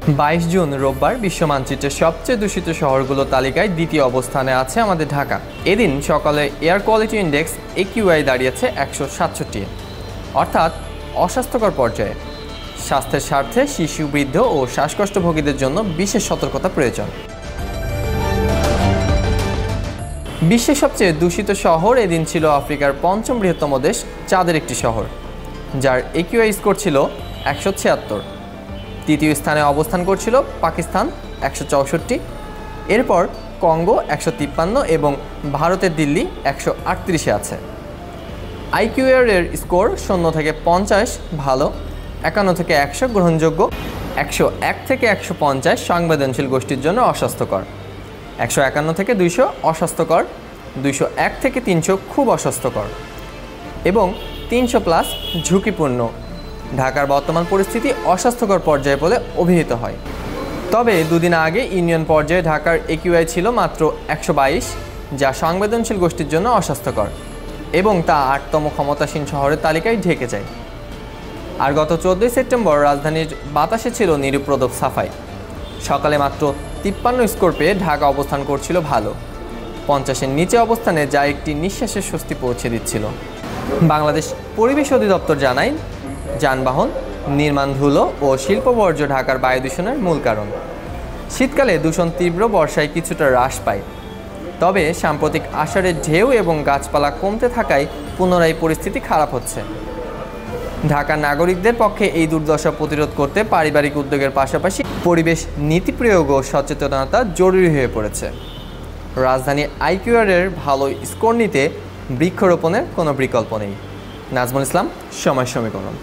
22 June রোববার বিশ্ব মানচিত্রের সবচেয়ে দূষিত শহরগুলোর তালিকায় দ্বিতীয় অবস্থানে আছে আমাদের ঢাকা। এদিন সকালে এয়ার কোয়ালিটি ইন্ডেক্স AQI দাঁড়িয়েছে 167, অর্থাৎ অস্বাস্থ্যকর পর্যায়ে। স্বাস্থ্যের স্বার্থে শিশু, বৃদ্ধ ও শ্বাসকষ্টভোগীদের জন্য বিশেষ সতর্কতা প্রয়োজন। বিশ্বের সবচেয়ে দূষিত শহর এদিন ছিল আফ্রিকার পঞ্চম বৃহত্তম দেশ চাঁদের একটি শহর, যার AQI স্কোর ছিল 176। তৃতীয় স্থানে অবস্থান করছিল পাকিস্তান 164, এরপর কঙ্গো 153 এবং ভারতের দিল্লি 138-এ আছে। IQR এর স্কোর 0 থেকে 50 ভালো, 51 থেকে 100 গ্রহণযোগ্য, 101 থেকে 150 সংবেদনশীল গোষ্ঠীর জন্য অস্বাস্থ্যকর, 151 থেকে 200 অস্বাস্থ্যকর, 201 থেকে 300 খুব অস্বাস্থ্যকর এবং 300+ ঝুঁকিপূর্ণ। ঢাকার বর্তমান পরিস্থিতি অস্বাস্থ্যকর পর্যায়ে বলে অভিহিত হয়। তবে দুদিন আগে ইউনিয়ন পর্যায়ে ঢাকার AQI ছিল মাত্র 122, যা সংবেদনশীল গোষ্ঠীর জন্য অস্বাস্থ্যকর এবং তা 8তম ক্ষমতাসীন শহরের তালিকায় ঢেকে যায়। আর গত 14 সেপ্টেম্বর রাজধানীর বাতাসে ছিল নিরুপদ্রব সাফাই। সকালে মাত্র 53 স্কোর পেয়ে ঢাকা অবস্থান করছিল ভালো, 50-এর নিচে অবস্থানে, যা একটি নিঃশ্বাসের স্বস্তি পৌঁছে দিচ্ছিল। বাংলাদেশ পরিবেশ অধিদপ্তর জানায়, যানবাহন, নির্মাণ ধুলো ও শিল্প বর্জ্য ঢাকার বায়ু দূষণের মূল কারণ। শীতকালে দূষণ তীব্র, বর্ষায় কিছুটা হ্রাস পায়। তবে সাম্প্রতিক আষাঢ়ের ঢেউ এবং গাছপালা কমতে থাকায় পুনরায় পরিস্থিতি খারাপ হচ্ছে। ঢাকার নাগরিকদের পক্ষে এই দুর্দশা প্রতিরোধ করতে পারিবারিক উদ্যোগের পাশাপাশি পরিবেশ নীতি প্রয়োগ ও সচেতনতা জরুরি হয়ে পড়েছে। রাজধানী IQR এর ভালো স্কোর নিতে বৃক্ষরোপণের কোনো বিকল্প নেই। নাজমুল ইসলাম, সময় সমীকরণ।